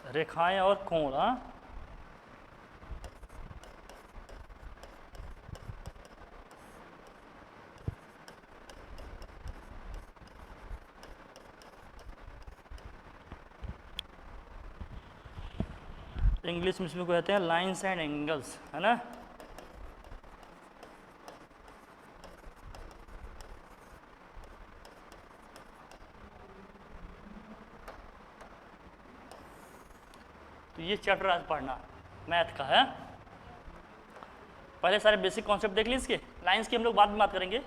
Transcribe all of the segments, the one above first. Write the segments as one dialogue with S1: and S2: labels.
S1: रेखाएं और कोण। हाँ, इंग्लिश में इसमें कहते हैं लाइन्स एंड एंगल्स, है ना। तो ये चैप्टर आज पढ़ना मैथ का है। पहले सारे बेसिक कॉन्सेप्ट देख लीजिए इसके। लाइंस की हम लोग बाद में बात करेंगे,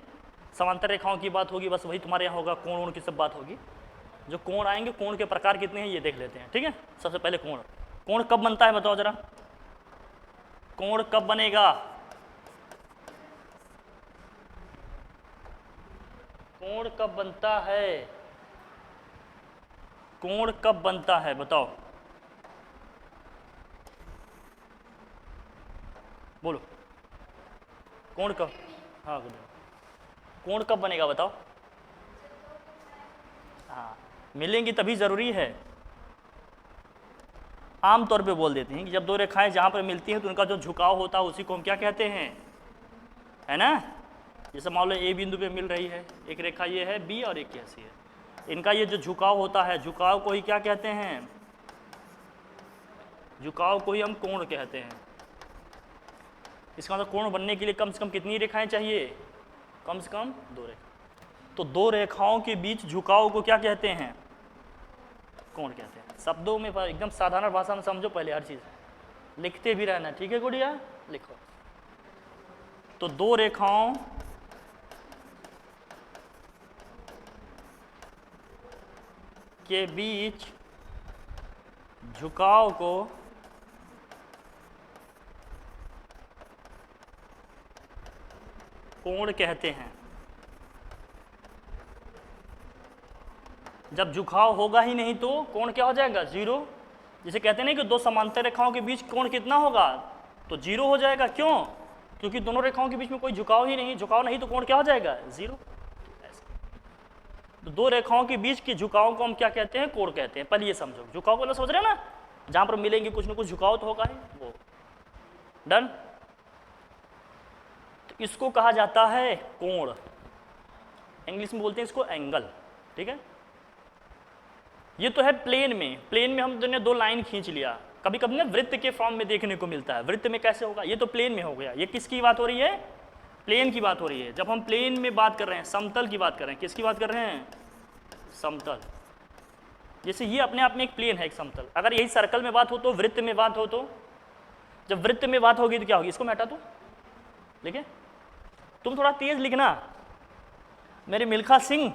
S1: समांतर रेखाओं की बात होगी, बस वही तुम्हारे यहाँ होगा, कोण की सब बात होगी। जो कोण आएंगे, कोण के प्रकार कितने हैं ये देख लेते हैं, ठीक है। सबसे पहले कोण, कोण कब बनता है बताओ जरा, कोण कब बनेगा, कोण कब बनता है, कोण कब बनता है बताओ, बोलो कोण कब, हाँ कोण कब बनेगा बताओ। हाँ, मिलेंगी तभी जरूरी है। आम तौर पे बोल देते हैं कि जब दो रेखाएं जहां पर मिलती हैं तो उनका जो झुकाव होता है उसी को हम क्या कहते हैं, है ना। जैसे मान लो ए बिंदु पे मिल रही है एक रेखा, ये है बी और एक ऐसी है, इनका ये जो झुकाव होता है, झुकाव को ही क्या कहते हैं, झुकाव को ही हम कोण कहते हैं। इसका मतलब कोण बनने के लिए कम से कम कितनी रेखाएं चाहिए, कम से कम दो रेखा। तो दो रेखाओं के बीच झुकाव को क्या कहते हैं, कोण कहते हैं। शब्दों में एकदम साधारण भाषा में समझो पहले हर चीज, लिखते भी रहना, ठीक है गुड़िया, लिखो। तो दो रेखाओं के बीच झुकाव को कोण कहते हैं। जब झुकाव होगा ही नहीं तो कोण क्या हो जाएगा, जीरो। जिसे कहते नहीं कि दो समांतर रेखाओं के बीच कोण कितना होगा, तो जीरो हो जाएगा। क्यों, क्योंकि दोनों रेखाओं के बीच में कोई झुकाव ही नहीं, झुकाव नहीं तो कोण क्या हो जाएगा, जीरो। तो दो रेखाओं के बीच के झुकाव को हम क्या कहते हैं, कोण कहते हैं। पहले ये समझो, झुकाव को समझ रहे हैं ना, जहां पर मिलेंगे कुछ ना कुछ झुकाव तो होगा ही, वो डन। तो इसको कहा जाता है कोण, इंग्लिश में बोलते हैं इसको एंगल, ठीक है। ये तो है प्लेन में, प्लेन में हमने दो लाइन खींच लिया। कभी कभी ना वृत्त के फॉर्म में देखने को मिलता है, वृत्त में कैसे होगा, ये तो प्लेन में हो गया। ये किसकी बात हो रही है, प्लेन की बात हो रही है। जब हम प्लेन में बात कर रहे हैं, समतल की बात कर रहे हैं, किसकी बात कर रहे हैं, समतल। जैसे ये अपने आप में एक प्लेन है, एक समतल। अगर यही सर्कल में बात हो तो, वृत्त में बात हो तो, जब वृत्त में बात होगी तो क्या होगी, इसको मैं हटा दूं, लिखे। तुम थोड़ा तेज लिखना, मेरे मिल्खा सिंह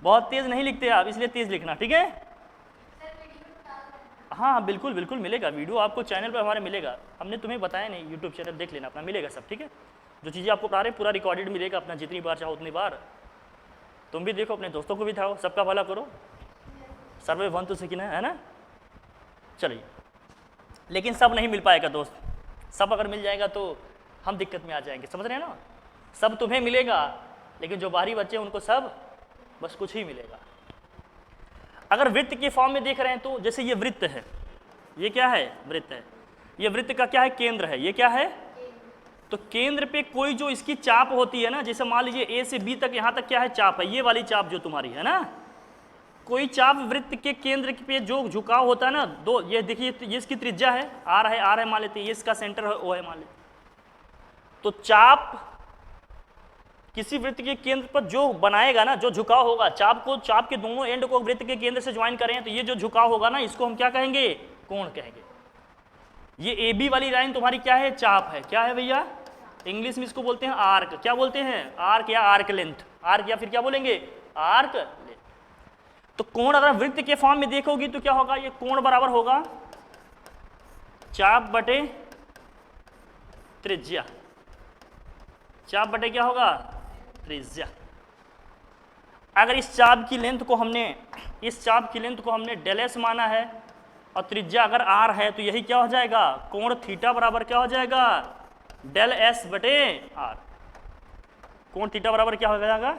S1: बहुत तेज नहीं लिखते आप, इसलिए तेज लिखना, ठीक है। हाँ बिल्कुल बिल्कुल मिलेगा वीडियो आपको, चैनल पर हमारे मिलेगा। हमने तुम्हें बताया नहीं, यूट्यूब चैनल देख लेना अपना, मिलेगा सब, ठीक है। जो चीज़ें आपको पढ़ा रहे पूरा रिकॉर्डेड मिलेगा अपना, जितनी बार चाहो उतनी बार। तुम भी देखो, अपने दोस्तों को भी दिखाओ, सबका भला करो, सर्वे भवन्तु सुखिनः, है ना। चलिए, लेकिन सब नहीं मिल पाएगा दोस्त, सब अगर मिल जाएगा तो हम दिक्कत में आ जाएंगे, समझ रहे हैं ना। सब तुम्हें मिलेगा, लेकिन जो बाहरी बच्चे हैं उनको सब बस कुछ ही मिलेगा। अगर वृत्त के फॉर्म में देख रहे हैं तो, जैसे ये वृत्त है, ये क्या है, वृत्त है। ये वृत्त का क्या है, केंद्र है। ये क्या है, तो केंद्र पे कोई जो इसकी चाप होती है ना, जैसे मान लीजिए ए से बी तक, यहाँ तक क्या है, चाप है, ये वाली चाप जो तुम्हारी है ना, कोई चाप वृत्त के केंद्र पे जो झुकाव होता है ना, दो, ये देखिए, ये इसकी त्रिज्या है, आर है, आर है मान लेते हैं, ये इसका सेंटर है, ओ है मान लेते। तो चाप किसी वृत्त के केंद्र पर जो बनाएगा ना, जो झुकाव होगा, चाप को, चाप के दोनों एंड को वृत्त के केंद्र से ज्वाइन करें तो ये जो झुकाव होगा ना, इसको हम क्या कहेंगे, कोण कहेंगे। ये ए बी वाली लाइन तुम्हारी क्या है, चाप है। क्या है भैया, इंग्लिश में इसको बोलते हैं आर्क। क्या बोलते हैं, आर्क या आर्क लेंथ, आर्क या फिर क्या बोलेंगे, आर्क लेंथ। तो कोण अगर वृत्त के फॉर्म में देखोगी तो क्या होगा, ये कोण बराबर होगा चाप बटे त्रिज्या। चाप बटे क्या होगा, त्रिज्या। अगर इस चाप की लेंथ को हमने, इस चाप की लेंथ को हमने डेल एस माना है और त्रिज्या अगर आर है, तो यही क्या हो जाएगा, कोण थीटा बराबर क्या हो जाएगा, डेल एस बटे आर। कोण थीटा बराबर क्या हो जाएगा,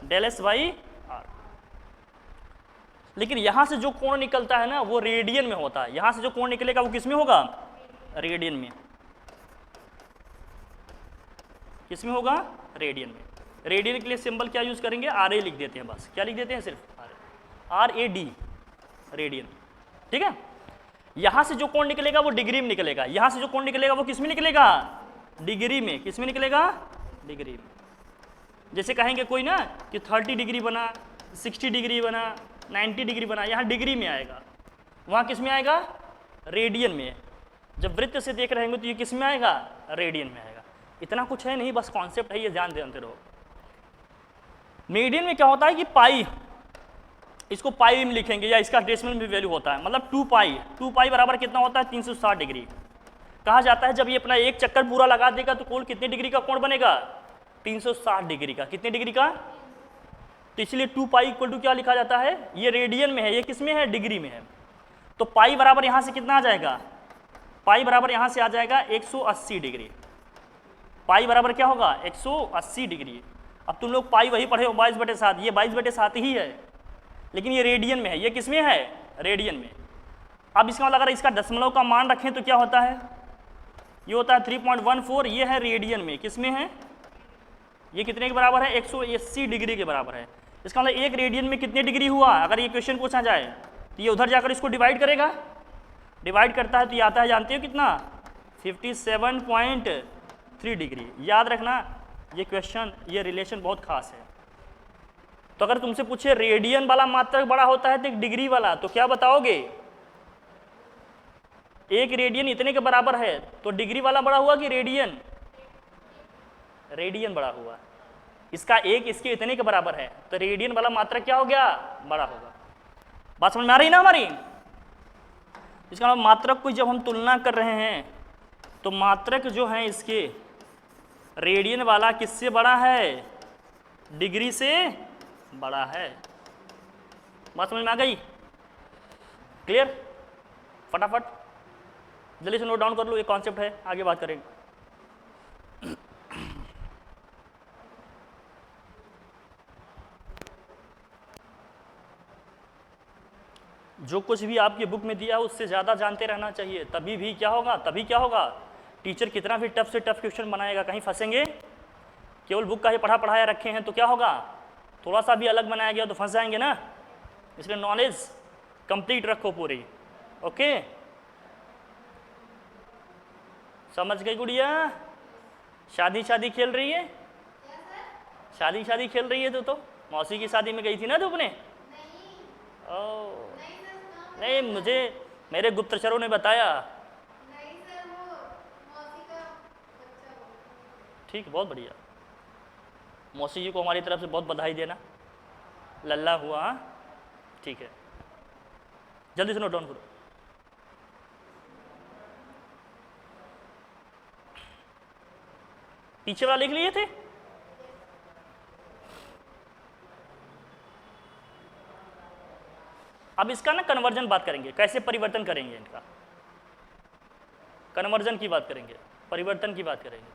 S1: डेल एस बाई आर। लेकिन यहाँ से जो कोण निकलता है ना वो रेडियन में होता है। यहाँ से जो कोण निकलेगा वो किस में होगा? रेडियन में। किस में होगा? रेडियन में। रेडियन के लिए सिंबल क्या यूज करेंगे? RA लिख देते हैं बस। क्या लिख देते हैं? सिर्फ RAD, रेडियन। ठीक है। यहाँ से जो कोण निकलेगा वो डिग्री में निकलेगा। यहाँ से जो कोण निकलेगा वो किस में निकलेगा? डिग्री में। किस में निकलेगा? डिग्री में। जैसे कहेंगे कोई ना कि 30 डिग्री बना, 60 डिग्री बना, 90 डिग्री बना, यहाँ डिग्री में आएगा, वहाँ किस में आएगा? रेडियन में। जब वृत्त से देख रहे होंगे तो ये किस में आएगा? रेडियन में आएगा। इतना कुछ है नहीं, बस कॉन्सेप्ट है, ये जानते रहो। मीडियन में क्या होता है कि पाई, इसको पाई में लिखेंगे या इसका डेसिमल में वैल्यू होता है, मतलब 2 पाई बराबर कितना होता है? 360 डिग्री। कहा जाता है जब ये अपना एक चक्कर पूरा लगा देगा तो कुल कितने डिग्री का कोण बनेगा? 360 डिग्री का। कितने डिग्री का? तो इसलिए 2 पाई इक्वल टू क्या लिखा जाता है? ये रेडियन में है, ये किस में है? डिग्री में है। तो पाई बराबर यहाँ से कितना आ जाएगा? पाई बराबर यहाँ से आ जाएगा 180 डिग्री। पाई बराबर क्या होगा? 180 डिग्री। अब तुम लोग पाई वही पढ़े हो 22/7, ये 22/7 ही है, लेकिन ये रेडियन में है। ये किस में है? रेडियन में। अब इसका मतलब अगर इसका दशमलव का मान रखें तो क्या होता है? ये होता है 3.14। ये है रेडियन में। किस में है? ये कितने के बराबर है? 180 डिग्री के बराबर है। इसका मतलब एक रेडियन में कितने डिग्री हुआ? अगर ये क्वेश्चन पूछा जाए तो ये उधर जाकर इसको डिवाइड करेगा, डिवाइड करता है तो ये आता है, जानते हो कितना? 57.3 डिग्री। याद रखना ये क्वेश्चन, ये रिलेशन बहुत खास है। तो अगर तुमसे पूछे रेडियन वाला मात्रक बड़ा होता है तो एक डिग्री वाला, तो क्या बताओगे? एक रेडियन इतने के बराबर है तो डिग्री वाला बड़ा हुआ कि रेडियन? रेडियन बड़ा हुआ। इसका एक इसके इतने के बराबर है तो रेडियन वाला मात्रक क्या हो गया? बड़ा होगा। बात समझ में आ रही ना हमारी? इसका मतलब मात्रक को जब हम तुलना कर रहे हैं तो मात्रक जो है इसके रेडियन वाला किससे बड़ा है? डिग्री से बड़ा है। बात समझ में आ गई? क्लियर? फटाफट जल्दी से नोट डाउन कर लो, ये कॉन्सेप्ट है, आगे बात करेंगे। जो कुछ भी आपकी बुक में दिया है उससे ज़्यादा जानते रहना चाहिए, तभी भी क्या होगा? तभी क्या होगा? टीचर कितना भी टफ से टफ क्वेश्चन बनाएगा, कहीं फंसेंगे? केवल बुक का ही पढ़ाया रखे हैं तो क्या होगा? थोड़ा सा भी अलग बनाया गया तो फंस जाएंगे ना। इसलिए नॉलेज कंप्लीट रखो पूरी। ओके, समझ गई गुड़िया? शादी खेल रही है? शादी खेल रही है तो मौसी की शादी में गई थी ना तू अपने? नहीं, मुझे मेरे गुप्तचरों ने बताया।
S2: नहीं सर, वो मौसी का बच्चा हुआ।
S1: ठीक, बहुत बढ़िया। मौसी जी को हमारी तरफ से बहुत बधाई देना। लल्ला हुआ? हाँ ठीक है, जल्दी से नोट डाउन करो। पीछे वाला लिख लिए थे? अब इसका ना कन्वर्जन बात करेंगे, कैसे परिवर्तन करेंगे इनका। कन्वर्जन की बात करेंगे, परिवर्तन की बात करेंगे।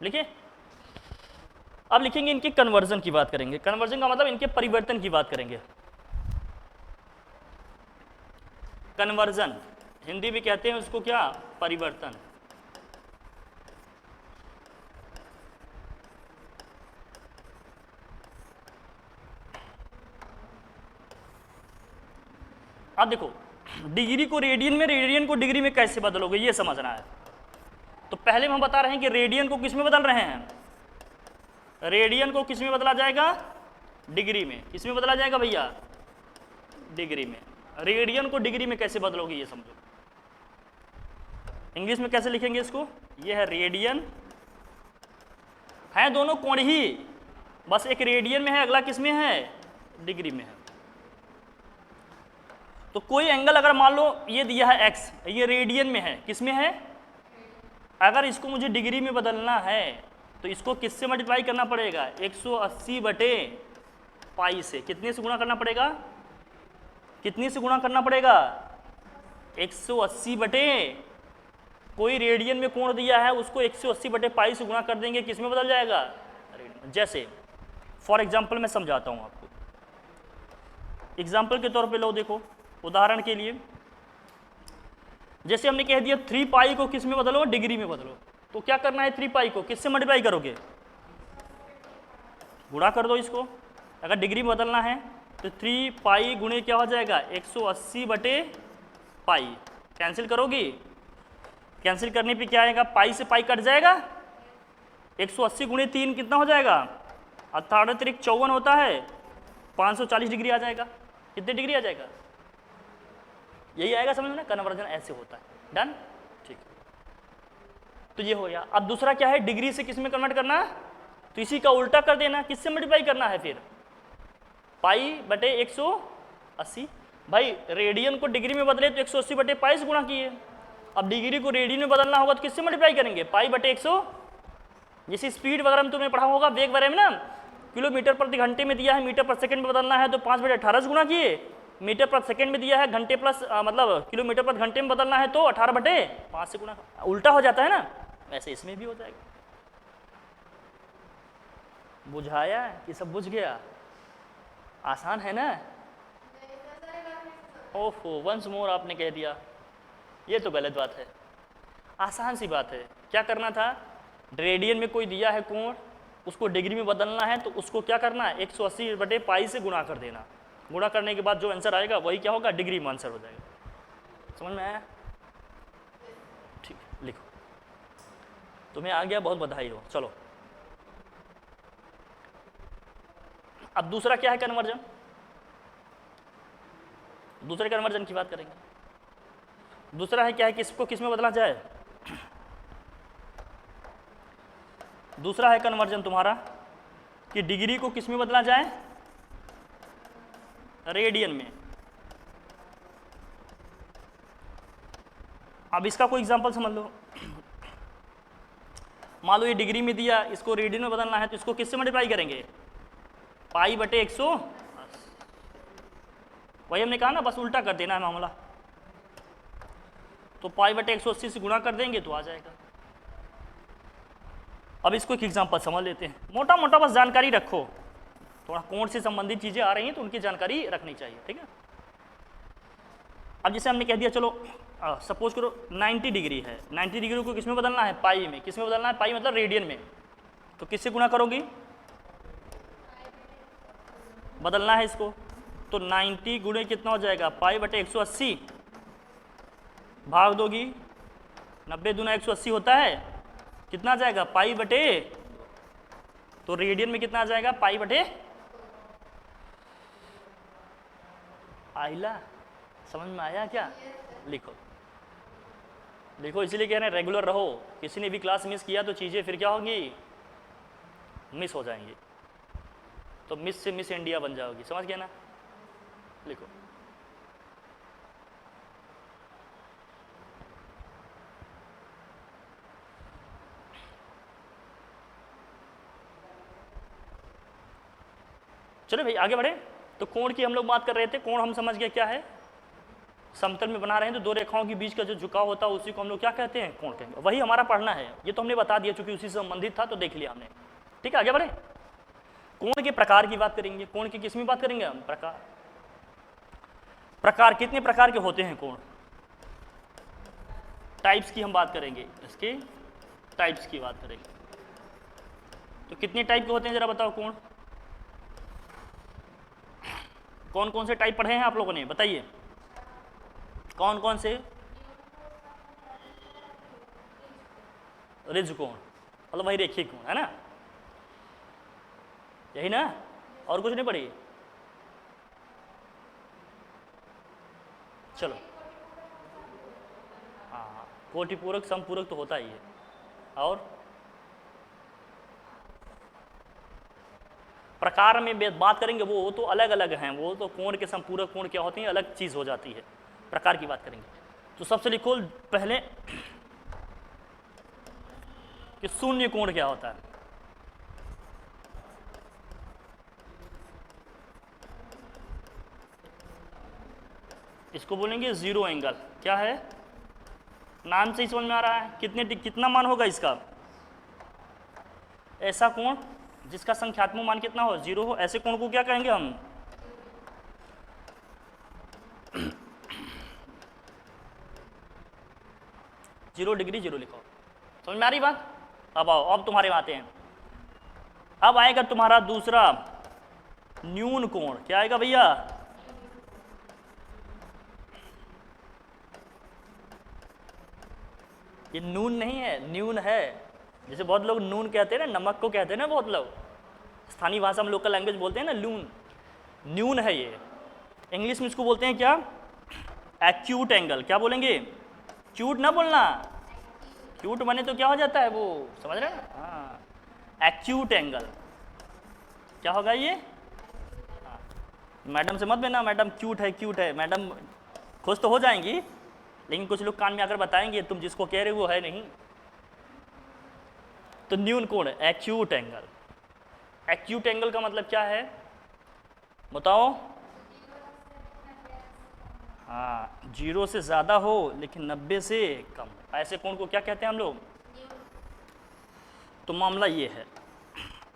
S1: लिखिए, अब लिखेंगे इनके कन्वर्जन की बात करेंगे। कन्वर्जन का मतलब इनके परिवर्तन की बात करेंगे। कन्वर्जन हिंदी में कहते हैं उसको क्या? परिवर्तन। अब देखो, डिग्री को रेडियन में, रेडियन को डिग्री में कैसे बदलोगे ये समझना है। तो पहले हम बता रहे हैं कि रेडियन को किस में बदल रहे हैं? रेडियन को किस में बदला जाएगा? डिग्री में। किस में बदला जाएगा भैया? डिग्री में। रेडियन को डिग्री में कैसे बदलोगे ये समझो। इंग्लिश में कैसे लिखेंगे इसको? ये है रेडियन, है दोनों कोण ही, बस एक रेडियन में है, अगला किस में है? डिग्री में है। तो कोई एंगल अगर मान लो ये दिया है x, ये रेडियन में है, किस में है? अगर इसको मुझे डिग्री में बदलना है तो इसको किससे मल्टीप्लाई करना पड़ेगा? 180/पाई से। कितने से गुणा करना पड़ेगा? कितने से गुणा करना पड़ेगा? 180/, कोई रेडियन में कोण दिया है उसको 180/पाई से गुणा कर देंगे, किस में बदल जाएगा? जैसे फॉर एग्जाम्पल मैं समझाता हूँ आपको। एग्जाम्पल के तौर पे लो, देखो उदाहरण के लिए, जैसे हमने कह दिया 3 पाई को किस में बदलो, डिग्री में बदलो। तो क्या करना है, 3 पाई को किससे मल्टीप्लाई करोगे, गुणा कर दो इसको। अगर डिग्री में बदलना है तो 3 पाई गुणे क्या हो जाएगा, 180 बटे पाई। कैंसिल करोगी, कैंसिल करने पे क्या आएगा, पाई से पाई कट जाएगा, 180 गुणे 3 कितना हो जाएगा, 18 त्रिक 54 होता है, 540 डिग्री आ जाएगा। कितने डिग्री आ जाएगा, यही आएगा समझ में ना, कन्वर्जन ऐसे होता है। डन, ठीक। तो ये हो गया। अब दूसरा क्या है, डिग्री से किस में कन्वर्ट करना है, तो इसी का उल्टा कर देना, किससे मल्टीप्लाई करना है फिर, पाई बटे 180। भाई रेडियन को डिग्री में बदले तो 180 बटे पाई से गुणा किए। अब डिग्री को रेडियन में बदलना होगा तो किससे मल्टीप्लाई करेंगे, पाई बटे 100। जैसे स्पीड वगैरह में तुमने पढ़ा होगा, वेग वगैरह में ना, किलोमीटर प्रति घंटे में दिया है, मीटर पर सेकंड में बदलना है तो 5 बटे 18 से गुणा किए। मीटर पर सेकंड में दिया है, घंटे प्लस मतलब किलोमीटर पर घंटे में बदलना है तो 18 बटे 5 से गुणा। उल्टा हो जाता है ना, वैसे इसमें भी हो जाएगा। बुझाया कि सब बुझ गया, आसान है ना। ओफो, वंस मोर आपने कह दिया, ये तो गलत बात है। आसान सी बात है, क्या करना था, रेडियन में कोई दिया है कोण, उसको डिग्री में बदलना है तो उसको क्या करना है, 180 बटे पाई से गुणा कर देना। गुणा करने के बाद जो आंसर आएगा वही क्या होगा, डिग्री में आंसर हो जाएगा। समझ में आया, ठीक, लिखो। तुम्हें आ गया, बहुत बधाई हो। चलो अब दूसरा क्या है, कन्वर्जन। दूसरे कन्वर्जन की बात करेंगे। दूसरा है क्या है, किसको किस में बदला जाए। दूसरा है कन्वर्जन तुम्हारा कि डिग्री को किस में बदला जाए, रेडियन में। अब इसका कोई एग्जांपल समझ लो। मान लो ये डिग्री में दिया, इसको रेडियन में बदलना है तो इसको किससे मल्टीप्लाई करेंगे, पाई बटे 100। वही हमने कहा ना, बस उल्टा कर देना है मामला। तो पाई बटे 180 से गुणा कर देंगे तो आ जाएगा। अब इसको एक एग्जांपल समझ लेते हैं, मोटा मोटा बस जानकारी रखो, थोड़ा कोण से संबंधित चीजें आ रही हैं तो उनकी जानकारी रखनी चाहिए, ठीक है। अब जैसे हमने कह दिया, चलो सपोज करो 90 डिग्री है, 90 डिग्री को किस में बदलना है, पाई में। किस में बदलना है, पाई मतलब रेडियन में। तो किससे गुणा करोगी, बदलना है इसको, तो 90 गुणे कितना हो जाएगा, पाई बटे 180, भाग दोगी, 90 दूना 180 होता है, कितना आ जाएगा, पाई बटे, तो रेडियन में कितना आ जाएगा, पाई बटे। आइला, समझ में आया क्या, लिखो। देखो इसीलिए कह रहे हैं रेगुलर रहो, किसी ने भी क्लास मिस किया तो चीज़ें फिर क्या होंगी, मिस हो जाएंगी। तो मिस से मिस इंडिया बन जाओगी, समझ गया ना। लिखो, चलो भाई आगे बढ़े। तो कोण की हम लोग बात कर रहे थे, कोण हम समझ गए क्या है, समतल में बना रहे हैं तो दो रेखाओं के बीच का जो झुकाव होता है उसी को हम लोग क्या कहते हैं, कोण कहेंगे। वही हमारा पढ़ना है, ये तो हमने बता दिया चूंकि उसी से संबंधित था तो देख लिया हमने, ठीक है। आगे बढ़े, कोण के प्रकार की बात करेंगे। कोण की किस में बात करेंगे हम, प्रकार। प्रकार कितने प्रकार के होते हैं कोण, टाइप्स की हम बात करेंगे, इसके टाइप्स की बात करेंगे। तो कितने टाइप के होते हैं जरा बताओ कोण, कौन कौन से टाइप पढ़े हैं आप लोगों ने, बताइए कौन कौन से। रिज कोण मतलब वही रेखीय कोण है ना, यही ना, और कुछ नहीं पढ़ी। चलो हाँ, कोटिपूरक समपूरक तो होता ही है। और प्रकार में बात करेंगे वो तो अलग अलग हैं, वो तो कोण के संपूरक कोण क्या होती हैं अलग चीज हो जाती है। प्रकार की बात करेंगे तो सबसे लिखो पहले कि शून्य कोण क्या होता है। इसको बोलेंगे जीरो एंगल। क्या है, नाम से ही समझ में आ रहा है, कितना मान होगा इसका, ऐसा कोण जिसका संख्यात्मक मान कितना हो, 0 हो, ऐसे कोण को क्या कहेंगे हम? 0 डिग्री 0 लिखो। समझ में आ रही बात? अब आओ, अब तुम्हारे में आते हैं। अब आएगा तुम्हारा दूसरा न्यून कोण। क्या आएगा भैया? ये नून नहीं है, न्यून है। जैसे बहुत लोग नून कहते हैं ना, नमक को कहते हैं ना, बहुत लोग स्थानीय भाषा में लोकल लैंग्वेज बोलते हैं ना लून, न्यून है ये। इंग्लिश में इसको बोलते हैं क्या? Acute angle. क्या बोलेंगे? क्यूट ना बोलना, क्यूट बने तो क्या हो जाता है वो, समझ रहे हैं? हाँ, एक्यूट एंगल। क्या होगा ये? हाँ। मैडम से मत लेना, मैडम क्यूट है, मैडम खुश तो हो जाएंगी, लेकिन कुछ लोग कान में आकर बताएंगे तुम जिसको कह रहे हो वो है नहीं। तो न्यून कोण है, एक्यूट एंगल। एक्यूट एंगल का मतलब क्या है बताओ? हाँ, 0 से ज़्यादा हो लेकिन 90 से कम। ऐसे कोण को क्या कहते हैं हम लोग? तो मामला ये है,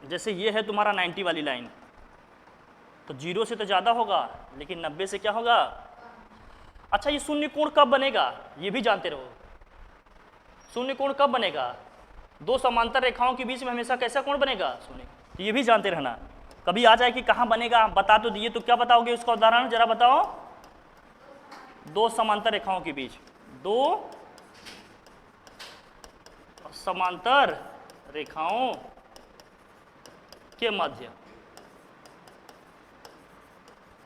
S1: जैसे ये है तुम्हारा 90 वाली लाइन, तो 0 से तो ज़्यादा होगा लेकिन 90 से क्या होगा? अच्छा, ये शून्य कोण कब बनेगा ये भी जानते रहो। शून्य कोण कब बनेगा? दो समांतर रेखाओं के बीच में हमेशा कैसा कोण बनेगा? शून्य। तो ये भी जानते रहना। कभी आ जाए कि कहाँ बनेगा बता तो दिए, तो क्या बताओगे उसका उदाहरण जरा बताओ? दो समांतर रेखाओं के बीच, दो समांतर रेखाओं के मध्य,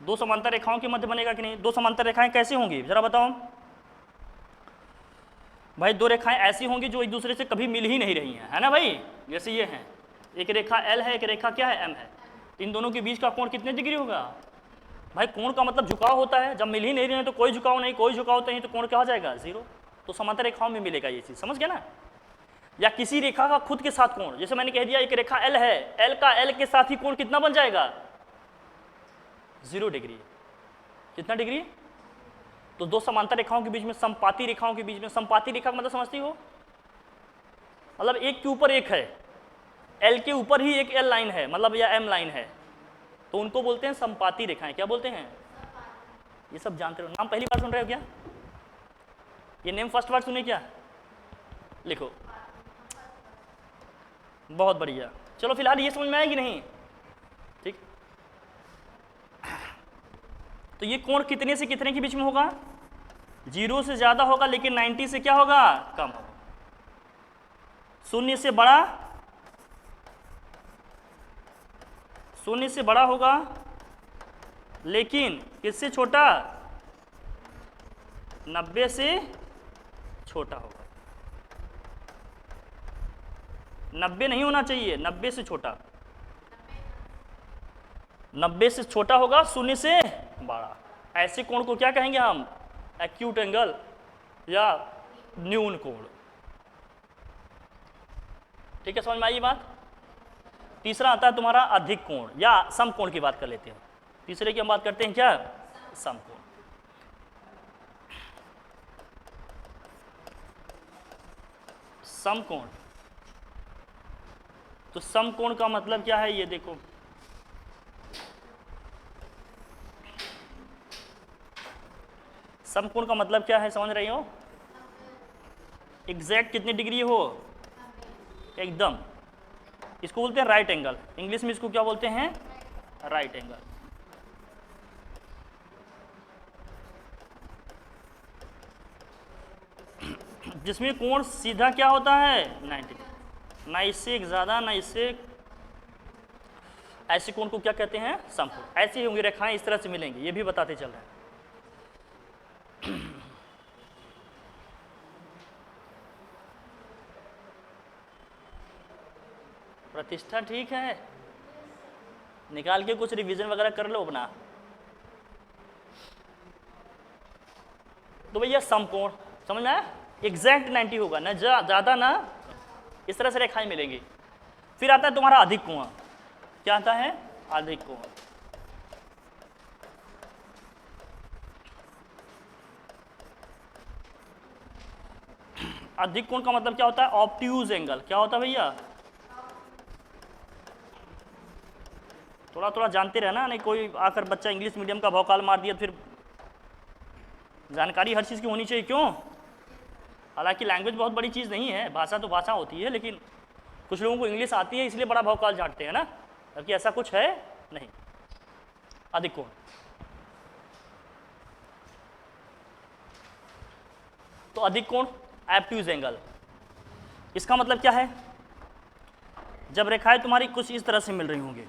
S1: दो समांतर रेखाओं के मध्य बनेगा कि नहीं? दो समांतर रेखाएं कैसे होंगी जरा बताओ भाई? दो रेखाएं ऐसी होंगी जो एक दूसरे से कभी मिल ही नहीं रही हैं, है ना भाई? जैसे ये हैं, एक रेखा L है, एक रेखा क्या है? M है। तो इन दोनों के बीच का कोण कितने डिग्री होगा भाई? कोण का मतलब झुकाव होता है। जब मिल ही नहीं रहे हैं तो कोई झुकाव नहीं, कोई झुकाव नहीं, तो कोण क्या हो जाएगा? 0। तो समांतर रेखाओं में मिलेगा ये चीज, समझ गया ना? या किसी रेखा का खुद के साथ कोण, जैसे मैंने कह दिया एक रेखा L है, L का L के साथ ही कोण कितना बन जाएगा? 0 डिग्री। कितना डिग्री? तो दो समांतर रेखाओं के बीच में, समपाती रेखाओं के बीच में, समपाती रेखा का मतलब समझती हो? मतलब एक के ऊपर एक है, L के ऊपर ही एक L लाइन है, मतलब या M लाइन है, तो उनको बोलते हैं समपाती रेखाएं। क्या बोलते हैं? ये सब जानते हो। नाम पहली बार सुन रहे हो क्या? ये नेम फर्स्ट बार सुने क्या? लिखो। बहुत बढ़िया। चलो फिलहाल ये समझ में आएगी नहीं? ठीक। तो ये कोण कितने से कितने के बीच में होगा? 0 से ज्यादा होगा लेकिन 90 से क्या होगा? कम होगा। 0 से बड़ा, 0 से बड़ा होगा लेकिन किससे छोटा? 90 से छोटा होगा। 90 नहीं होना चाहिए, 90 से छोटा। 90 से छोटा होगा, 0 से बड़ा। ऐसे कोण को क्या कहेंगे हम? एक्यूट एंगल या न्यून कोण। ठीक है, समझ में आई बात? तीसरा आता है तुम्हारा अधिक कोण या समकोण की बात कर लेते हैं। तीसरे की हम बात करते हैं क्या? समकोण। समकोण, तो समकोण का मतलब क्या है ये देखो। समकोण का मतलब क्या है समझ रही हो? एग्जैक्ट कितनी डिग्री हो? एकदम। इसको बोलते हैं राइट एंगल। इंग्लिश में इसको क्या बोलते हैं? Right angle. जिसमें कोण सीधा क्या होता है? 90, ना इससे एक ज्यादा ना इससे। ऐसे कोण को क्या कहते हैं? समकोण। ऐसी होंगी रेखाएं, इस तरह से मिलेंगी, ये भी बताते चल रहे हैं। प्रतिष्ठा ठीक है, निकाल के कुछ रिवीजन वगैरह कर लो अपना। तो भैया समकोण समझ में आया? एग्जैक्ट 90 होगा, ना ज्यादा ना, इस तरह से रेखाएं मिलेंगी। फिर आता है तुम्हारा अधिक कोण। क्या आता है? अधिक कोण। अधिक कोण का मतलब क्या होता है? Obtuse angle. क्या होता है भैया? थोड़ा थोड़ा जानते रहना, नहीं कोई आकर बच्चा इंग्लिश मीडियम का भौकाल मार दिया, फिर जानकारी हर चीज़ की होनी चाहिए। क्यों? हालांकि लैंग्वेज बहुत बड़ी चीज़ नहीं है, भाषा तो भाषा होती है, लेकिन कुछ लोगों को इंग्लिश आती है इसलिए बड़ा भौकाल झाड़ते हैं ना, जबकि ऐसा कुछ है नहीं। अधिक कोण, तो अधिक कोण एब्ट्यूज एंगल, इसका मतलब क्या है? जब रेखाएं तुम्हारी कुछ इस तरह से मिल रही होंगी,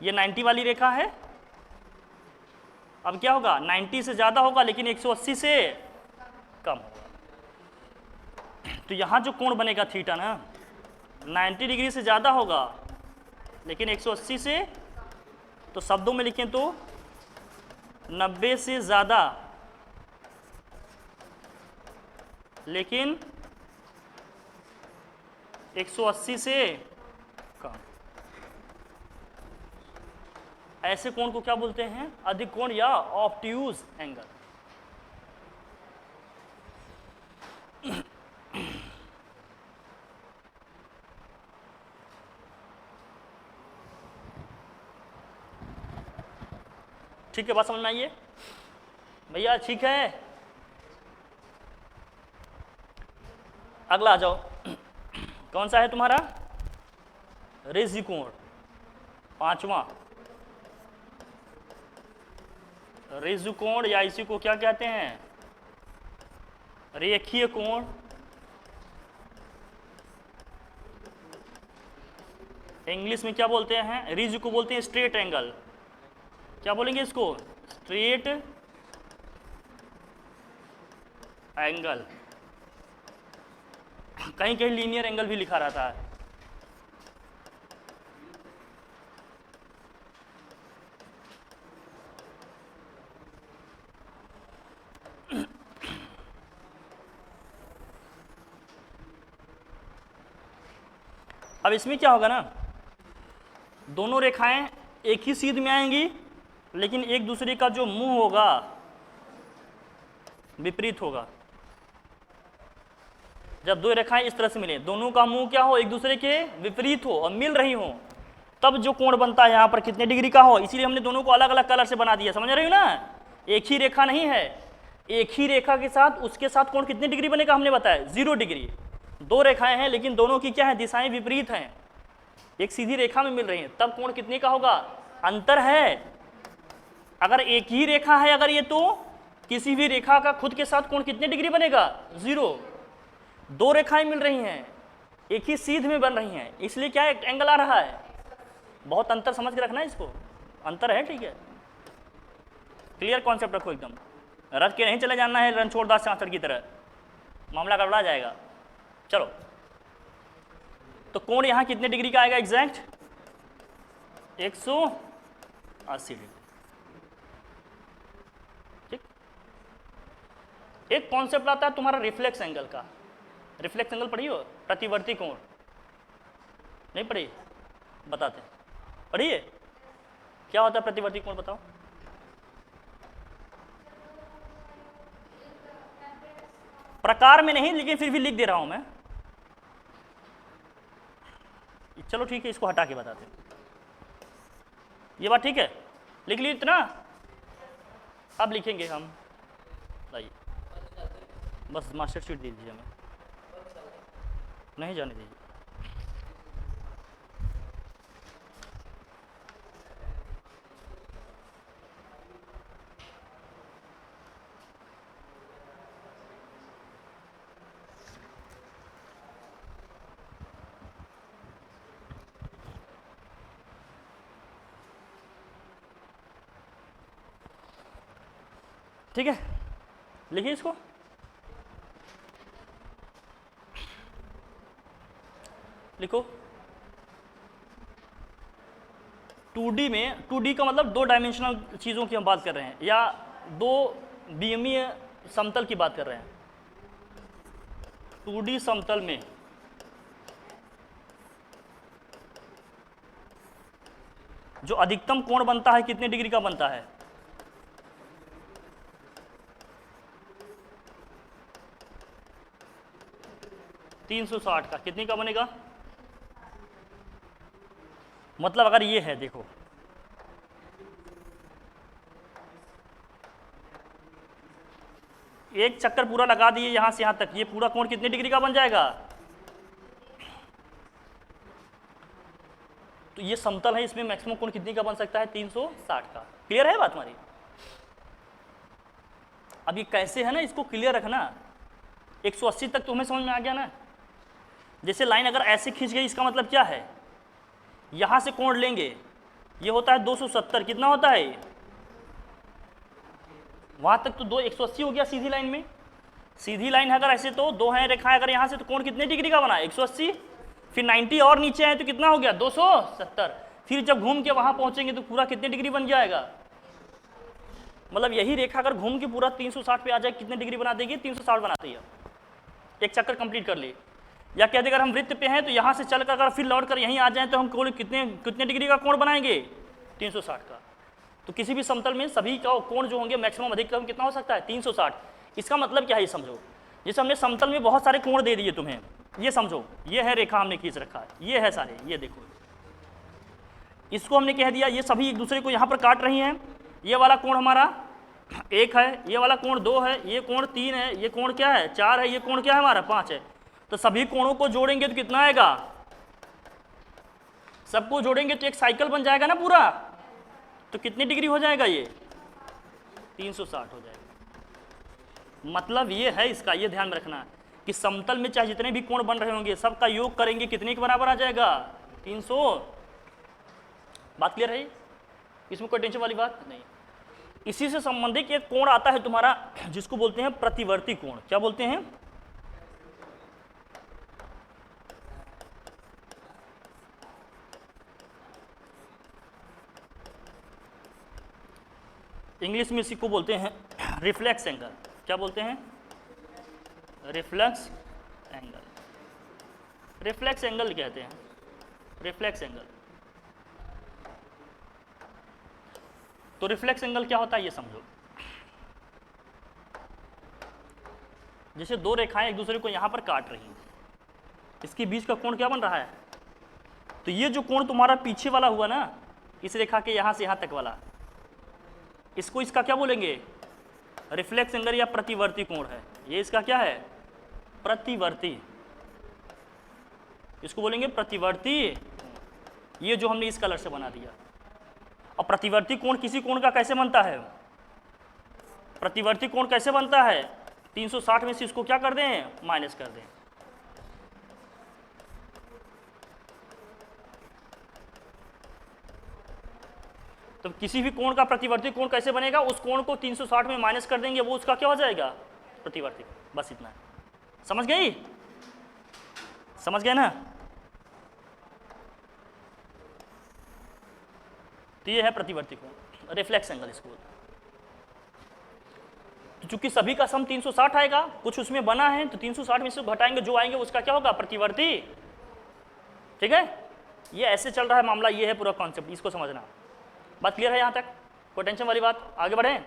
S1: ये 90 वाली रेखा है, अब क्या होगा? 90 से ज़्यादा होगा लेकिन 180 से कम होगा। तो यहाँ जो कोण बनेगा थीटा ना, 90 डिग्री से ज़्यादा होगा लेकिन 180 से, तो शब्दों में लिखें तो 90 से ज़्यादा लेकिन 180 से कम, ऐसे कोण को क्या बोलते हैं? अधिक कोण या ऑब्ट्यूज एंगल। ठीक है, बात समझ में आई है भैया? ठीक है, अगला आ जाओ। कौन सा है तुम्हारा? रेजी कोण, पांचवा। रेजु कोण या इसी को क्या कहते हैं? रेखीय कोण। इंग्लिश में क्या बोलते हैं? रेजु को बोलते हैं स्ट्रेट एंगल। क्या बोलेंगे इसको? Straight angle. कहीं कहीं लीनियर एंगल भी लिखा रहता है। अब इसमें क्या होगा ना, दोनों रेखाएं एक ही सीध में आएंगी लेकिन एक दूसरे का जो मुंह होगा विपरीत होगा। जब दो रेखाएं इस तरह से मिले, दोनों का मुंह क्या हो? एक दूसरे के विपरीत हो और मिल रही हो, तब जो कोण बनता है यहाँ पर कितने डिग्री का हो। इसीलिए हमने दोनों को अलग अलग कलर से बना दिया, समझ रही हो ना? एक ही रेखा नहीं है, एक ही रेखा के साथ उसके साथ कोण कितने डिग्री बनेगा हमने बताया? 0 डिग्री। दो रेखाएं हैं लेकिन दोनों की क्या है? दिशाएं विपरीत हैं, एक सीधी रेखा में मिल रही हैं, तब कोण कितने का होगा? अंतर है। अगर एक ही रेखा है अगर ये, तो किसी भी रेखा का खुद के साथ कोण कितने डिग्री बनेगा? 0। दो रेखाएं मिल रही हैं, एक ही सीध में बन रही हैं, इसलिए क्या एक एंगल आ रहा है। बहुत अंतर समझ के रखना है इसको, अंतर है, ठीक है? क्लियर कॉन्सेप्ट रखो एकदम, रट के नहीं चले जाना है रणछोड़दास चांचड़ की तरह, मामला गड़बड़ा जाएगा। चलो, तो कोण यहाँ कितने डिग्री का आएगा एग्जैक्ट? 180 डिग्री। ठीक, एक कॉन्सेप्ट आता है तुम्हारा रिफ्लेक्स एंगल का। रिफ्लेक्स एंगल पढ़ी हो? प्रतिवर्ती कोण नहीं पढ़ी? बताते हैं, पढ़िए। क्या होता है प्रतिवर्ती कोण, बताओ। प्रकार में नहीं, लेकिन फिर भी लिख दे रहा हूं मैं। चलो ठीक है, इसको हटा के बताते हैं। ये बात ठीक है, लिख ली इतना। अब लिखेंगे हम, लाइए बस मास्टरशीट दे दीजिए हमें, नहीं जाने दीजिए। ठीक है, लिखिए इसको। लिखो 2D में, 2D का मतलब 2 डायमेंशनल चीज़ों की हम बात कर रहे हैं, या 2 विमीय समतल की बात कर रहे हैं। 2D समतल में जो अधिकतम कोण बनता है कितने डिग्री का बनता है? 360 का। कितने का बनेगा? मतलब अगर ये है, देखो एक चक्कर पूरा लगा दिए यहां से यहां तक, ये पूरा कोण कितने डिग्री का बन जाएगा? तो ये समतल है, इसमें मैक्सिमम कोण कितने का बन सकता है? 360 का। क्लियर है बात हमारी? अब ये कैसे है ना, इसको क्लियर रखना। 180 तक तुम्हें समझ में आ गया ना? जैसे लाइन अगर ऐसे खींच गई, इसका मतलब क्या है? यहां से कोण लेंगे, ये होता है 270, कितना होता है ये? वहां तक तो 180 हो गया सीधी लाइन में। सीधी लाइन है अगर ऐसे तो दो है रेखाएं, अगर यहां से तो कोण कितने डिग्री का बना? 180, फिर 90 और नीचे है तो कितना हो गया? 270। फिर जब घूम के वहां पहुंचेंगे तो पूरा कितने डिग्री बन जाएगा? मतलब यही रेखा अगर घूम के पूरा 360 पे आ जाए, कितने डिग्री बना देगी? 360 बनाती है। एक चक्कर कंप्लीट कर लिए। या कहते अगर हम वृत्त पे हैं तो यहां से चलकर अगर फिर लौट कर यहीं आ जाए तो हम कोण कितने डिग्री का कोण बनाएंगे? 360 का। तो किसी भी समतल में सभी का कोण जो होंगे मैक्सिमम अधिकतम कितना हो सकता है? 360। इसका मतलब क्या है ये समझो। जैसे हमने समतल में बहुत सारे कोण दे दिए तुम्हें, ये समझो, ये है रेखा हमने खींच रखा है, ये है सारे, ये देखो, इसको हमने कह दिया ये सभी एक दूसरे को यहाँ पर काट रही हैं। ये वाला कोण हमारा 1 है, ये वाला कोण 2 है, ये कोण 3 है, ये कोण क्या है? 4 है, ये कोण क्या है हमारा? 5 है। तो सभी कोणों को जोड़ेंगे तो कितना आएगा? सबको जोड़ेंगे तो एक साइकिल बन जाएगा ना पूरा। तो कितनी डिग्री हो जाएगा ये? 360 हो जाएगा। मतलब ये है इसका, ये ध्यान में रखना कि समतल में चाहे जितने भी कोण बन रहे होंगे सबका योग करेंगे कितने के बराबर आ जाएगा? 300। बात क्लियर है? इसमें कोई टेंशन वाली बात नहीं। इसी से संबंधित एक कोण आता है तुम्हारा जिसको बोलते हैं प्रतिवर्ती कोण। क्या बोलते हैं? इंग्लिश में इसी को बोलते हैं रिफ्लेक्स एंगल। क्या बोलते हैं? Reflex angle. रिफ्लेक्स एंगल कहते हैं, रिफ्लेक्स एंगल। तो रिफ्लेक्स एंगल क्या होता है ये समझो। जैसे दो रेखाएं एक दूसरे को यहां पर काट रही हैं, इसके बीच का कोण क्या बन रहा है? तो ये जो कोण तुम्हारा पीछे वाला हुआ ना, इस रेखा के यहां से यहां तक वाला, इसको इसका क्या बोलेंगे? रिफ्लेक्स एंगल या प्रतिवर्ती कोण है। ये इसका क्या है? प्रतिवर्ती। इसको बोलेंगे प्रतिवर्ती। ये जो हमने इस कलर से बना दिया। और प्रतिवर्ती कोण किसी कोण का कैसे बनता है? प्रतिवर्ती कोण कैसे बनता है? 360 में से इसको क्या कर दें? माइनस कर दें। तो किसी भी कोण का प्रतिवर्ती कोण कैसे बनेगा? उस कोण को 360 में माइनस कर देंगे, वो उसका क्या हो जाएगा? प्रतिवर्ती। बस इतना है। समझ गई? समझ गए ना? तो ये है प्रतिवर्ती कोण, रिफ्लेक्स एंगल इसको। तो चूंकि सभी का सम 360 आएगा, कुछ उसमें बना है तो 360 में से घटाएंगे, जो आएंगे उसका क्या होगा? प्रतिवर्ती। ठीक है? ये ऐसे चल रहा है मामला, ये है पूरा कॉन्सेप्ट, इसको समझना। बात क्लियर है यहां तक? कोई टेंशन वाली बात? आगे बढ़े।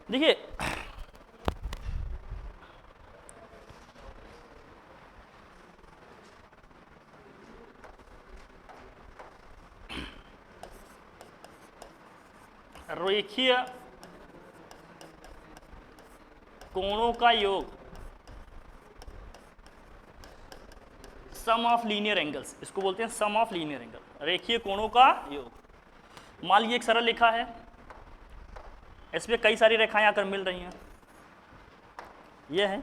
S1: देखिए रेखीय कोणों का योग, सम ऑफ लीनियर एंगल्स, इसको बोलते हैं सम ऑफ लीनियर एंगल। रेखीय कोणों का योग। मान लीजिए एक सरल रेखा है, इसमें कई सारी रेखाएं आकर मिल रही हैं। ये है,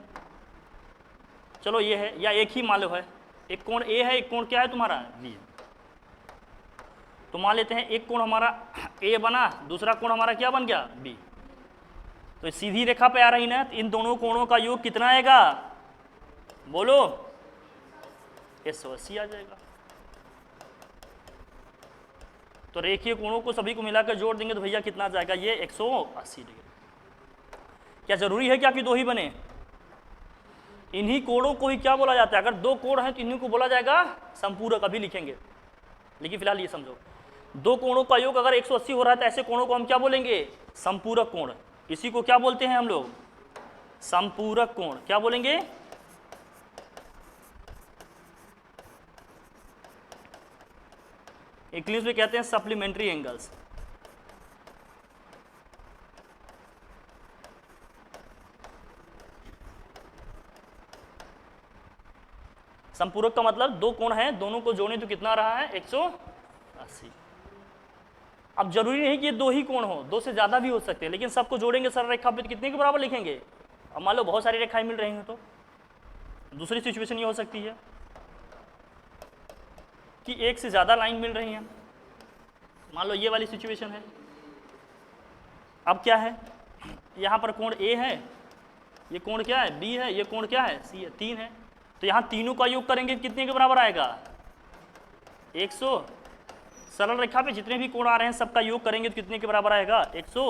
S1: चलो ये है, या एक ही मान लो है, एक कोण ए है, एक कोण क्या है तुम्हारा? बी। तो मान लेते हैं एक कोण हमारा ए बना, दूसरा कोण हमारा क्या बन गया? बी। तो सीधी रेखा पे आ रही ना, तो इन दोनों कोणों का योग कितना आएगा? बोलो। 180 आ जाएगा। तो रेखीय कोणों को सभी को मिलाकर जोड़ देंगे तो भैया कितना आ जाएगा? ये 180 डिग्री। क्या जरूरी है क्या कि दो ही बने? इन्हीं कोणों को ही क्या बोला जाता है? अगर दो कोण हैं तो इन्हीं को बोला जाएगा संपूरक, अभी लिखेंगे। लेकिन फिलहाल ये समझो, दो कोणों का योग अगर 180 हो रहा है तो ऐसे कोणों को हम क्या बोलेंगे? संपूरक कोण। इसी को क्या बोलते हैं हम लोग? संपूरक कोण। क्या बोलेंगे? इंग्लिश में कहते हैं सप्लीमेंट्री एंगल्स। संपूरक का मतलब दो कोण हैं, दोनों को जोड़ें तो कितना रहा है 180। अब जरूरी नहीं कि ये दो ही कोण हो, दो से ज्यादा भी हो सकते हैं, लेकिन सबको जोड़ेंगे सरल रेखा पे तो कितने के बराबर लिखेंगे। अब मान लो बहुत सारी रेखाएं मिल रही हैं तो दूसरी सिचुएशन ये हो सकती है कि एक से ज्यादा लाइन मिल रही हैं। मान लो ये वाली सिचुएशन है। अब क्या है, यहाँ पर कोण ए है, ये कोण क्या है बी है, ये कोण क्या है सी है, 3 है। तो यहाँ तीनों का योग करेंगे कितने के बराबर आएगा 100। सरल रेखा पे जितने भी कोण आ रहे हैं सबका योग करेंगे तो कितने के बराबर आएगा 100।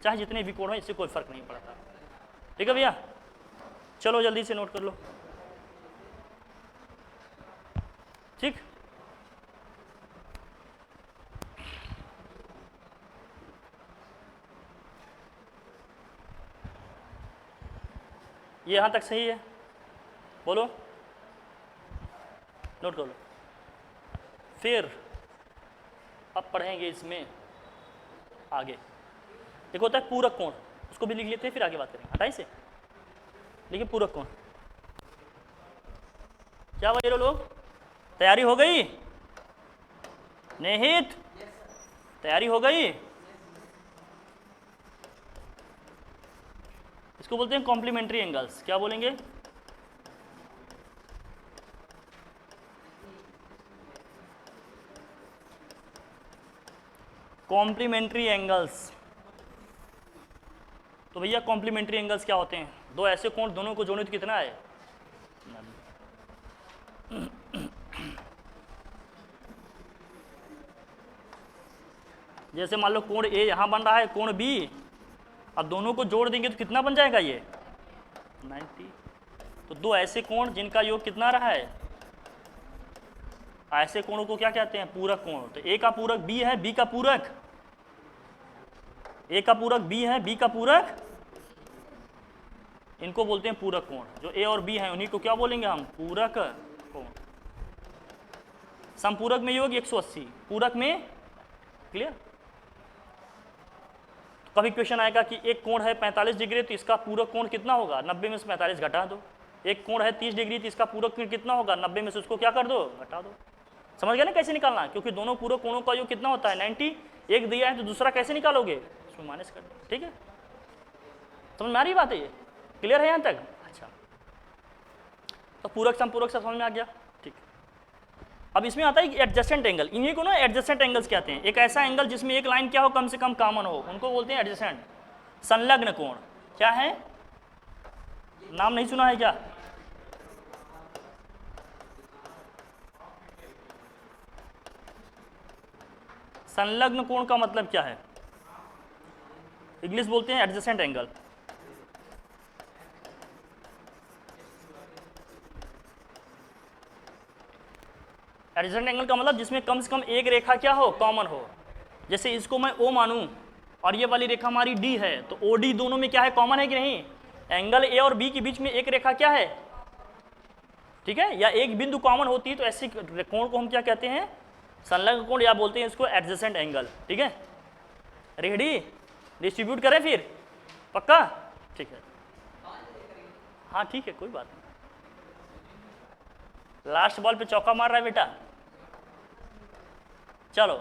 S1: चाहे जितने भी कोण हो इससे कोई फर्क नहीं पड़ता। ठीक है भैया, चलो जल्दी से नोट कर लो। ठीक, ये यहां तक सही है, बोलो नोट कर लो। फिर अब पढ़ेंगे इसमें आगे। एक होता है पूरक कोण, उसको भी लिख लेते हैं फिर आगे बात करेंगे। 28 से देखिए पूरक कोण क्या भाई लोग, तैयारी हो गई? निहित तैयारी हो गई? इसको बोलते हैं कॉम्प्लीमेंट्री एंगल्स। क्या बोलेंगे? Complementary angles. तो भैया कॉम्प्लीमेंट्री एंगल्स क्या होते हैं? दो ऐसे कोण दोनों को जोड़े तो कितना है, जैसे मान लो कोण ए यहां बन रहा है, कोण बी, अब दोनों को जोड़ देंगे तो कितना बन जाएगा ये 90। तो दो ऐसे कोण जिनका योग कितना रहा है, ऐसे कोणों को क्या कहते हैं पूरक कोण। तो ए का पूरक बी है, बी का पूरक ए का पूरक बी है, बी का पूरक, इनको बोलते हैं पूरक कोण। जो ए और बी हैं उन्हीं को क्या बोलेंगे हम, पूरक कोण। संपूरक में योग 180, पूरक में, क्लियर। कभी क्वेश्चन आएगा कि एक कोण है 45 डिग्री तो इसका पूरक कोण कितना होगा, 90 में से 45 घटा दो। एक कोण है 30 डिग्री तो इसका पूरक कोण कितना होगा, 90 में से उसको क्या कर दो, घटा दो। समझ गए ना कैसे निकालना है? क्योंकि दोनों पूरक कोणों का योग कितना होता है 90। एक दिया है तो दूसरा कैसे निकालोगे, उसमें माइनस कर दो। ठीक है, समझ में आ रही बात है? ये क्लियर है यहाँ तक? अच्छा, तो पूरक संपूरक सब समझ में आ गया। ठीक, अब इसमें आता है कि एडजस्टेंट एंगल। इन्हीं को ना एडजस्टेंट एंगल्स कहते हैं। एक ऐसा एंगल जिसमें एक लाइन क्या हो कम से कम कॉमन हो, उनको बोलते हैं एडजस्टेंट। संलग्न कोण क्या है, नाम नहीं सुना है क्या? संलग्न कोण का मतलब क्या है? इंग्लिश बोलते हैं एडजस्टेंट एंगल। एडजस्टेंट एंगल का मतलब जिसमें कम से कम एक रेखा क्या हो, कॉमन हो। जैसे इसको मैं O मानूं और ये वाली रेखा हमारी D है, तो OD दोनों में क्या है, कॉमन है कि नहीं? एंगल A और B के बीच में एक रेखा क्या है, ठीक है, या एक बिंदु कॉमन होती है, तो ऐसी कोण को हम क्या कहते हैं, संलग्न कोण, या बोलते हैं इसको एडजेसेंट एंगल। ठीक है, रेडी? डिस्ट्रीब्यूट करें फिर, पक्का? ठीक है, हाँ ठीक है, कोई बात नहीं। लास्ट बॉल पे चौका मार रहा है बेटा। चलो,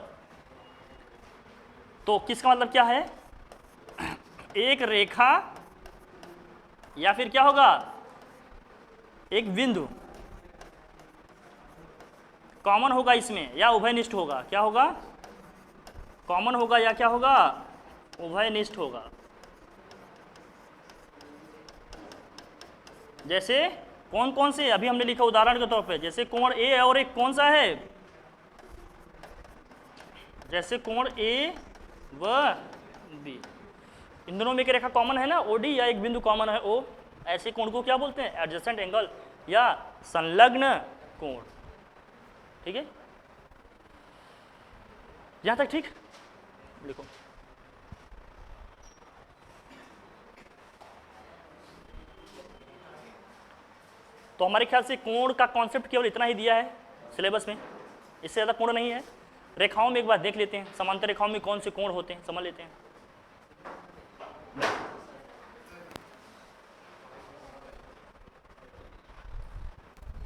S1: तो किसका मतलब क्या है, एक रेखा या फिर क्या होगा, एक बिंदु कॉमन होगा इसमें, या उभयनिष्ठ होगा। क्या होगा, कॉमन होगा या क्या होगा, उभयनिष्ठ होगा। जैसे कौन कौन से अभी हमने लिखा उदाहरण के तौर पे, जैसे कोण ए और एक कौन सा है, जैसे कोण ए व बी, इन दोनों में एक रेखा कॉमन है ना ओडी, या एक बिंदु कॉमन है ओ, ऐसे कोण को क्या बोलते हैं, एडजेसेंट एंगल या संलग्न कोण। ठीक है, यहां तक ठीक लिखो। तो हमारे ख्याल से कोण का कॉन्सेप्ट केवल इतना ही दिया है सिलेबस में, इससे ज़्यादा कोण नहीं है। रेखाओं में एक बार देख लेते हैं, समांतर रेखाओं में कौन से कोण होते हैं समझ लेते हैं।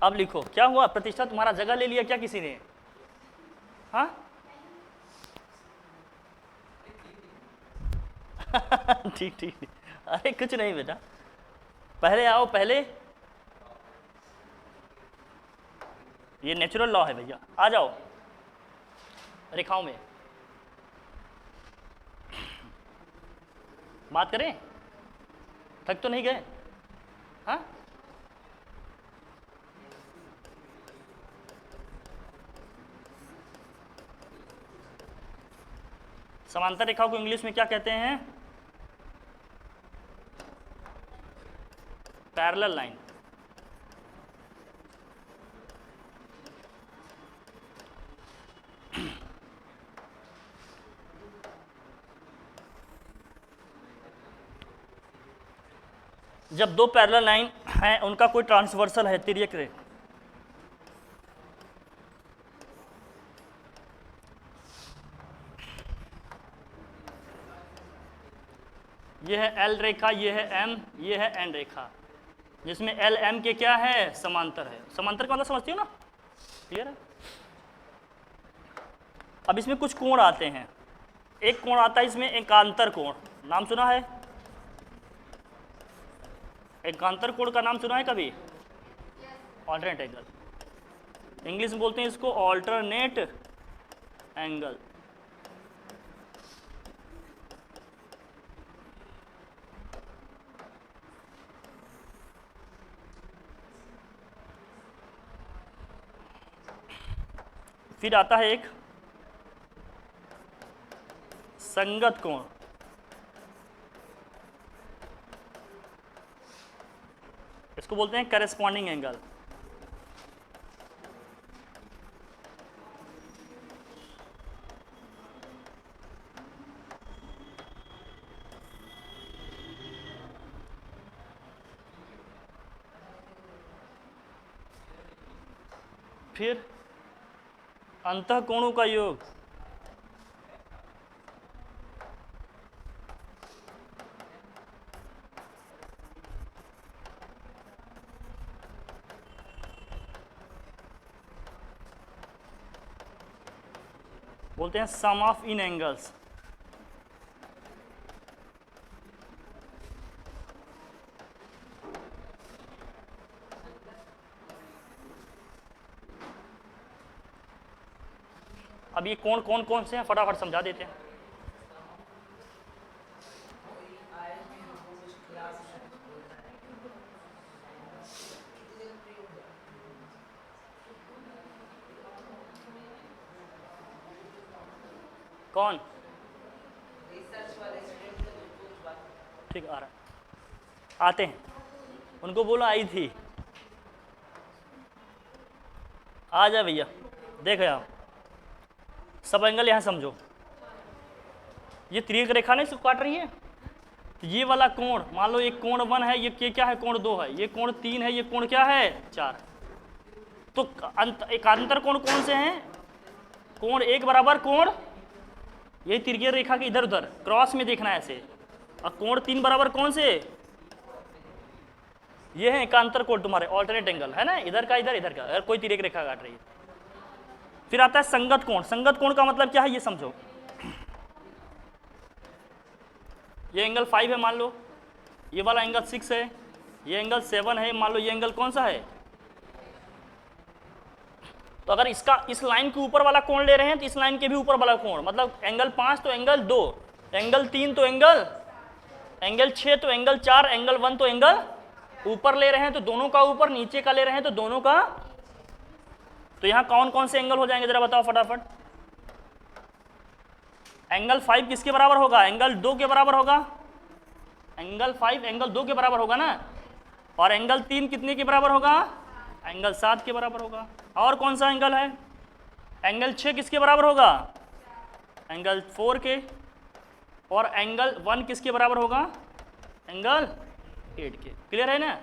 S1: अब लिखो, क्या हुआ, प्रतिष्ठा तुम्हारा जगह ले लिया क्या किसी ने? हाँ ठीक ठीक, अरे कुछ नहीं बेटा, पहले आओ पहले, ये नेचुरल लॉ है भैया, आ जाओ रेखाओं में बात करें, थक तो नहीं गए? हाँ समांतर रेखाओं को इंग्लिश में क्या कहते हैं? Parallel line. जब दो पैरेलल लाइन हैं उनका कोई ट्रांसवर्सल है, तिर्यक रेखा, ये है एल रेखा, ये है एम, ये है एन रेखा, जिसमें एल एम के क्या है? समांतर है। समांतर का मतलब समझती हो ना? क्लियर है? अब इसमें कुछ कोण आते हैं, एक कोण आता है इसमें एकांतर कोण, नाम सुना है? एकांतर कोण का नाम सुना है कभी? ऑल्टरनेट एंगल, इंग्लिश में बोलते हैं इसको ऑल्टरनेट एंगल। फिर आता है एक संगत कोण, इसको बोलते हैं करेस्पॉन्डिंग एंगल। फिर अंतःकोणों का योग, बोलते हैं सम ऑफ इन एंगल्स। अब ये कोण कौन कौन से हैं फटाफट समझा देते हैं। कौन? ठीक आ रहा है, आते हैं, उनको बोला आई थी, आ जा भैया, देख आप सब एंगल यहाँ समझो। ये तिर्यक रेखा नहीं इसको काट रही है, तो ये वाला कोण मान लो एक कोण 1 है, ये क्या है? कोण 2 है, ये कोण 3 है, ये कोण क्या है? 4। तो एकांतर कोण कौन से हैं? कोण 1 बराबर कोण, यही तिर्यक रेखा के इधर उधर क्रॉस में देखना है ऐसे, और कोण 3 बराबर कौन से? ये है एकांतर कोण तुम्हारे, ऑल्टरनेट एंगल है ना, इधर का इधर, इधर का, अगर कोई तिर्यक रेखा काट रही है। फिर आता है संगत कोण। संगत कोण का मतलब क्या है ये समझो। ये एंगल 5 है मान लो, ये वाला एंगल 6 है, ये एंगल 7 है, मान लो ये एंगल कौन सा है? तो अगर इसका इस लाइन के ऊपर वाला कोण ले रहे हैं तो इस लाइन के भी ऊपर वाला कोण, मतलब एंगल 5 तो एंगल 2, एंगल 3 तो एंगल 6 तो एंगल 4, एंगल 1 तो एंगल ऊपर ले रहे हैं तो दोनों का ऊपर, नीचे का ले रहे हैं तो दोनों का। तो यहाँ कौन कौन से एंगल हो जाएंगे जरा बताओ फटाफट। एंगल 5 किसके बराबर होगा? एंगल 2 के बराबर होगा। एंगल 5 एंगल 2 के बराबर होगा ना, और एंगल 3 कितने के बराबर होगा? एंगल 7 के बराबर होगा। और कौन सा एंगल है? एंगल 6 किसके बराबर होगा? एंगल 4 के। और एंगल 1 किसके बराबर होगा? एंगल 8 के। क्लियर है ना?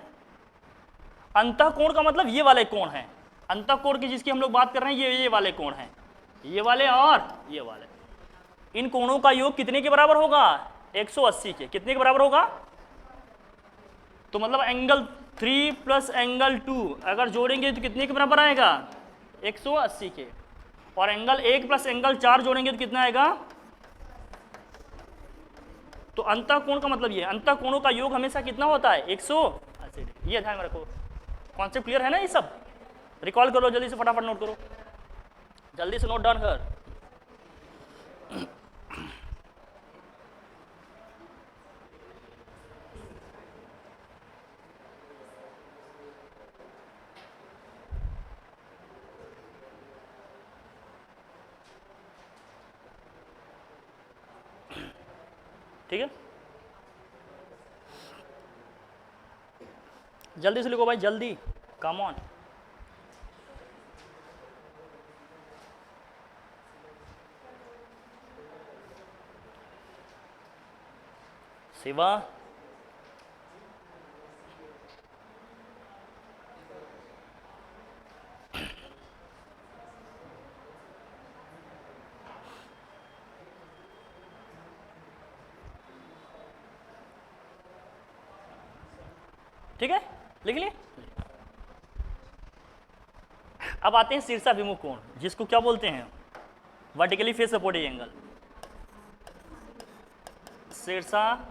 S1: अंतःकोण का मतलब ये वाले कोण हैं, अंतःकोण की जिसकी हम लोग बात कर रहे हैं ये वाले कोण हैं, ये वाले और ये वाले, इन कोणों का योग कितने के बराबर होगा? 180 के। कितने के बराबर होगा? तो मतलब एंगल 3 प्लस एंगल 2 अगर जोड़ेंगे तो कितने के बराबर आएगा? 180 के। और एंगल 1 प्लस एंगल 4 जोड़ेंगे तो कितना आएगा? तो अंतः कोण का मतलब ये, अंतः कोणों का योग हमेशा कितना होता है? 180 डिग्री। ये ध्यान में रखो। कॉन्सेप्ट क्लियर है ना? ये सब रिकॉल करो जल्दी से, फटाफट नोट करो, जल्दी से नोट डाउन कर। ठीक है, जल्दी से लिखो भाई, जल्दी, कम ऑन। शिवा, ठीक है, लिख लिए। अब आते हैं शीर्षाभिमुख कोण, जिसको क्या बोलते हैं? Vertically face supporting angle. शीर्षाभिमुख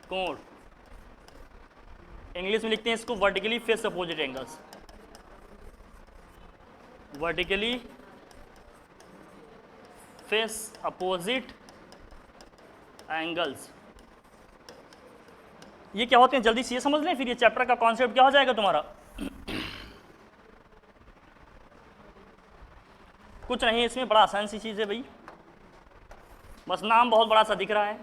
S1: कोण, इंग्लिश में लिखते हैं इसको vertically face opposite angles. Vertically face opposite angles, ये क्या होते हैं जल्दी से ये समझ लें, फिर ये चैप्टर का कॉन्सेप्ट क्या हो जाएगा तुम्हारा। कुछ नहीं, इसमें बड़ा आसान सी चीज़ है भाई, बस नाम बहुत बड़ा सा दिख रहा है।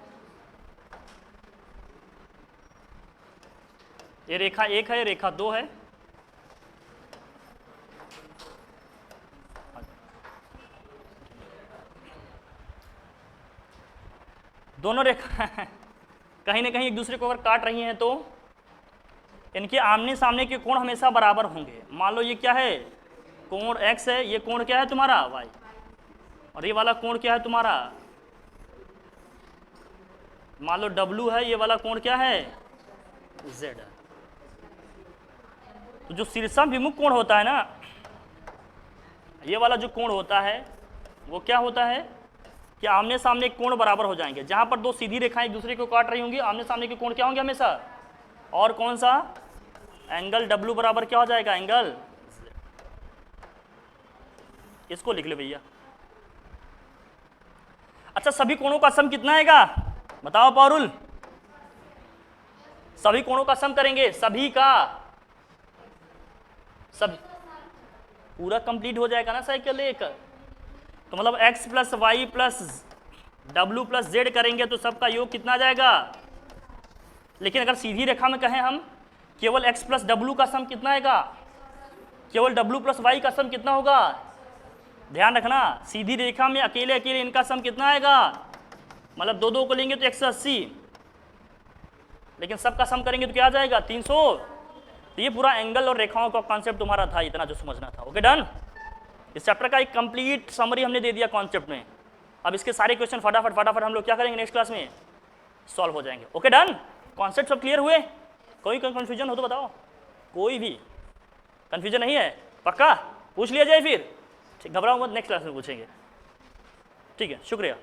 S1: ये रेखा 1 है, रेखा 2 है, दोनों रेखा कहीं ना कहीं एक दूसरे को अगर काट रही हैं तो इनके आमने सामने के कोण हमेशा बराबर होंगे। मान लो ये क्या है? कोण x है, ये कोण क्या है तुम्हारा? y, और ये वाला कोण क्या है तुम्हारा? मान लो w है, ये वाला कोण क्या है? z है। तो जो शीर्षाभिमुख कोण होता है ना, ये वाला जो कोण होता है वो क्या होता है कि आमने सामने कोण बराबर हो जाएंगे। जहां पर दो सीधी रेखाएं एक दूसरे को काट रही होंगी, आमने सामने के कोण क्या होंगे हमेशा? और कौन सा? एंगल W बराबर क्या हो जाएगा? एंगल। इसको लिख लो भैया। अच्छा, सभी कोणों का सम कितना आएगा बताओ पारुल? सभी कोणों का सम करेंगे, सभी का, सभी पूरा कंप्लीट हो जाएगा ना साइकिल एक। तो मतलब x प्लस वाई प्लस डब्ल्यू प्लस जेड करेंगे तो सबका योग कितना आ जाएगा? लेकिन अगर सीधी रेखा में कहें हम, केवल x प्लस डब्ल्यू का सम कितना आएगा? केवल w प्लस वाई का सम कितना होगा? ध्यान रखना, सीधी रेखा में अकेले अकेले इनका सम कितना आएगा? मतलब दो दो को लेंगे तो 180, लेकिन सबका सम करेंगे तो क्या आ जाएगा? 300। तो ये पूरा एंगल और रेखाओं का कॉन्सेप्ट तुम्हारा था, इतना जो समझना था। Okay done. इस चैप्टर का एक कंप्लीट समरी हमने दे दिया कॉन्सेप्ट में। अब इसके सारे क्वेश्चन फटाफट हम लोग क्या करेंगे नेक्स्ट क्लास में? सॉल्व हो जाएंगे। Okay done. कॉन्सेप्ट सब क्लियर हुए? कोई कंफ्यूजन हो तो बताओ। कोई भी कंफ्यूजन नहीं है? पक्का पूछ लिया जाए फिर? घबराओ मत, नेक्स्ट क्लास में पूछेंगे। ठीक है, शुक्रिया।